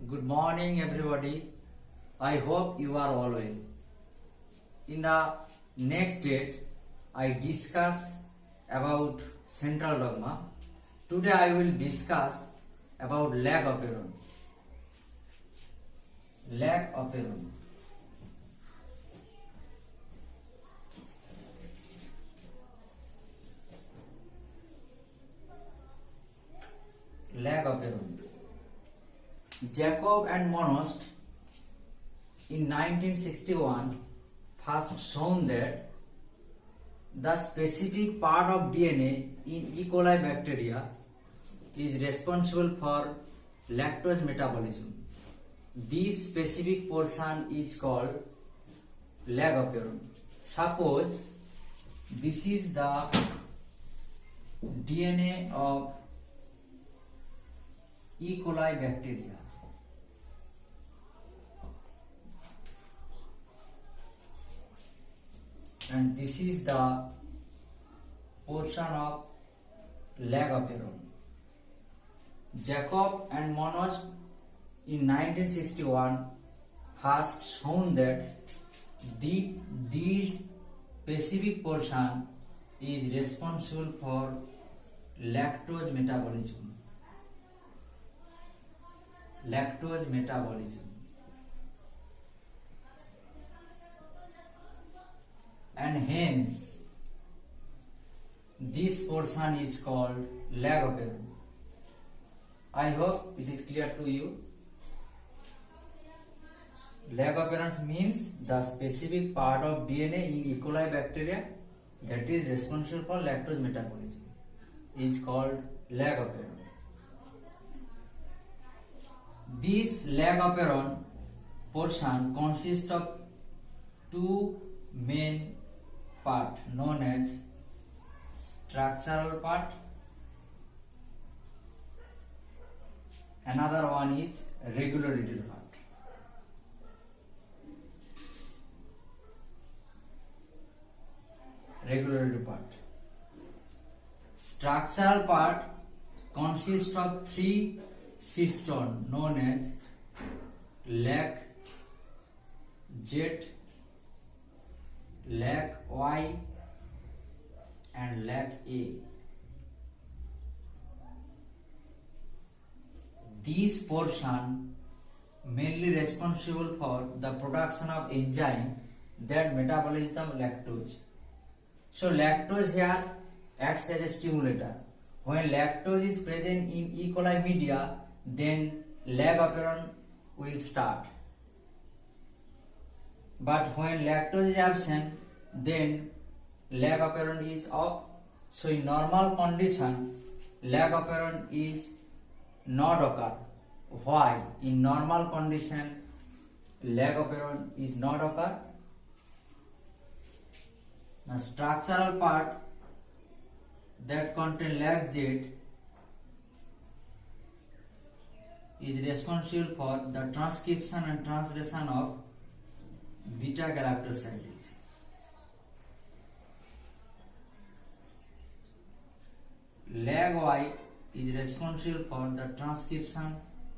Good morning, everybody. I hope you are all well. In the next date, I discuss about central dogma. Today, I will discuss about lag operon. Lag operon. Lag operon. Jacob and Monod in 1961 first shown that the specific part of DNA in E. coli bacteria is responsible for lactose metabolism. This specific portion is called lag operon. Suppose this is the DNA of E. coli bacteria. And this is the portion of lag operon. Jacob and Monod in 1961 first shown that this specific portion is responsible for lactose metabolism. Lactose metabolism. And hence this portion is called lag operon. I hope it is clear to you. Lag operons means the specific part of DNA in E. coli bacteria that is responsible for lactose metabolism is called lag operon. This lag operon portion consists of two main part known as structural part. Another one is regulatory part. Regulatory part. Structural part consists of three cisterns known as lag Z, lag Y and lag A. This portion mainly responsible for the production of enzyme that metabolize the lactose. So lactose here acts as a stimulator. When lactose is present in E. coli media, then lag operon will start. But when lactose is absent, then lag operon is off. So in normal condition, lag operon is not occur. Why? In normal condition, lag operon is not occur. The structural part that contain lag Z is responsible for the transcription and translation of beta galactosides. Lag Y is responsible for the transcription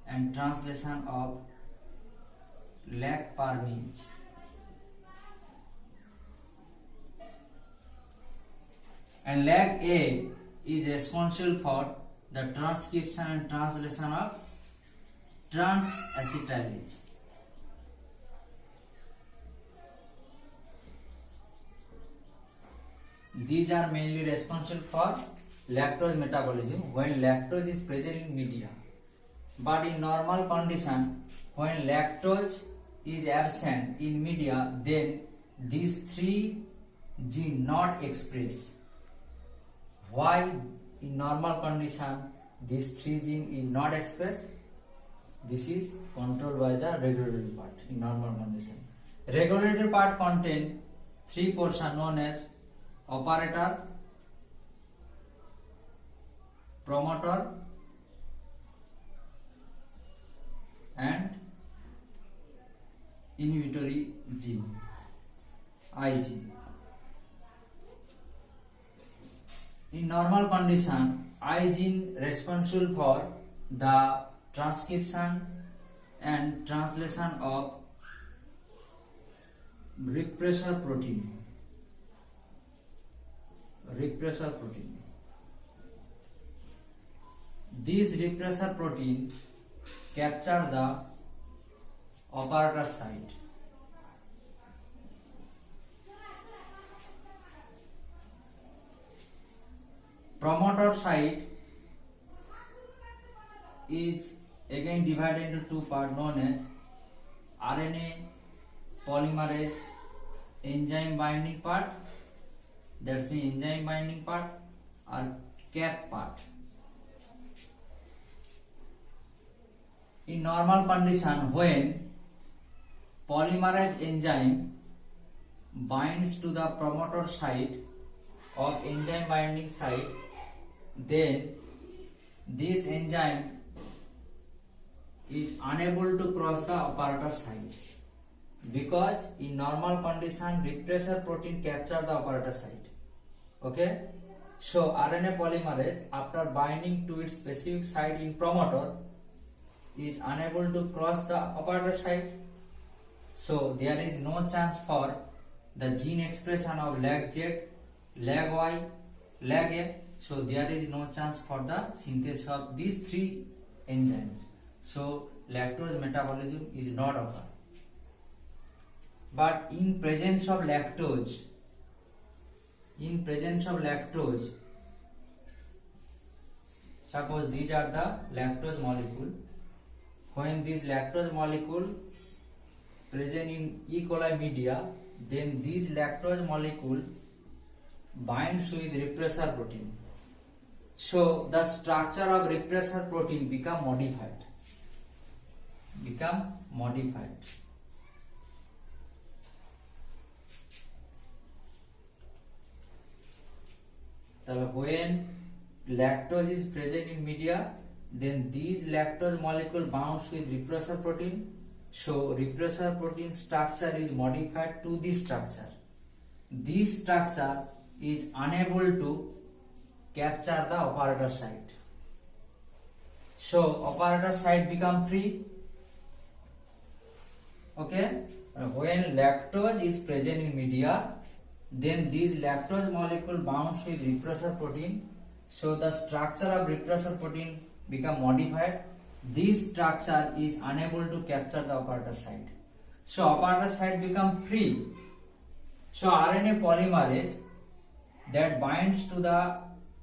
and translation of lag permease. And lag A is responsible for the transcription and translation of trans-acetylase. These are mainly responsible for lactose metabolism when lactose is present in media. But in normal condition, when lactose is absent in media, then these three genes not expressed. Why in normal condition these three genes is not expressed? This is controlled by the regulatory part in normal condition. Regulatory part contain three portions known as operator, promoter and inhibitory gene, I gene. In normal condition, I gene responsible for the transcription and translation of repressor protein. These repressor protein capture the operator site. Promoter site is again divided into two parts known as RNA polymerase enzyme binding part, that's the enzyme binding part, or cap part. In normal condition, when polymerase enzyme binds to the promoter site of enzyme binding site, then this enzyme is unable to cross the operator site, because in normal condition repressor protein capture the operator site. Okay, so RNA polymerase, after binding to its specific site in promoter, is unable to cross the operator site, so there is no chance for the gene expression of lag Z, lag Y, lag A. So there is no chance for the synthesis of these three enzymes. So lactose metabolism is not occur. But in presence of lactose, suppose these are the lactose molecule. When this lactose molecule present in E. coli media, then this lactose molecule binds with repressor protein. So the structure of repressor protein become modified. When lactose is present in media, then these lactose molecule bounds with repressor protein. So repressor protein structure is modified to this structure. This structure is unable to capture the operator site. So operator site become free. Okay, when lactose is present in media, then these lactose molecule bounds with repressor protein. So the structure of repressor protein become modified. This structure is unable to capture the operator site. So operator site become free. So RNA polymerase that binds to the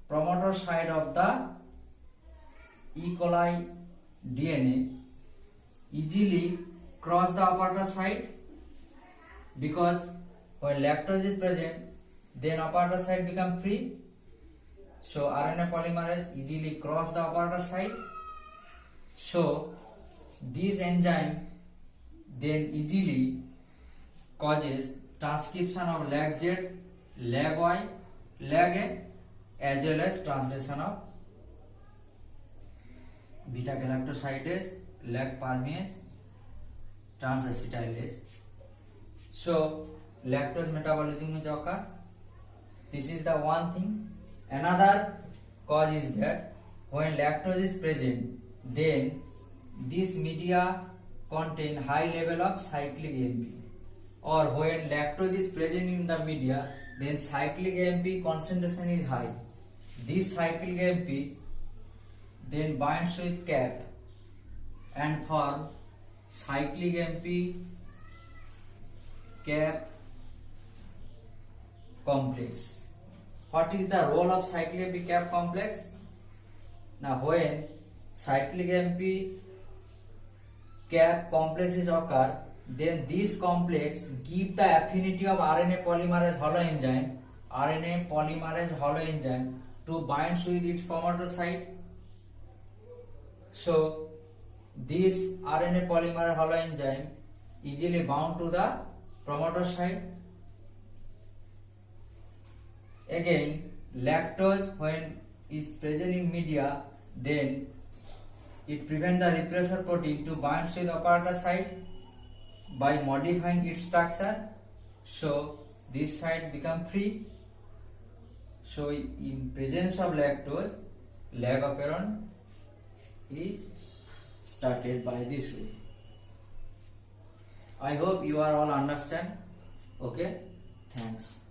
promoter site of the E. coli DNA easily cross the operator site, because when lactose is present, then operator site become free. So RNA polymerase easily cross the operator site. So this enzyme then easily causes transcription of lag Z, lag Y, lag A, as well as translation of beta galactosidase, lag permease, transacetylase. So lactose metabolism is occur. This is the one thing. Another cause is that when lactose is present, then this media contain high level of cyclic AMP, or when lactose is present in the media, then cyclic AMP concentration is high. This cyclic AMP then binds with cap and form cyclic AMP cap complex. What is the role of cyclic AMP cap complex? Now when cyclic AMP cap complexes occur, then this complex give the affinity of RNA polymerase hollow enzyme to bind with its promoter site. So this RNA polymerase hollow enzyme easily bound to the promoter site. Again, lactose when is present in media, then it prevents the repressor protein to bind with the operator site by modifying its structure. So this site become free. So in presence of lactose, lag operon is started by this way. I hope you are all understand. Okay, thanks.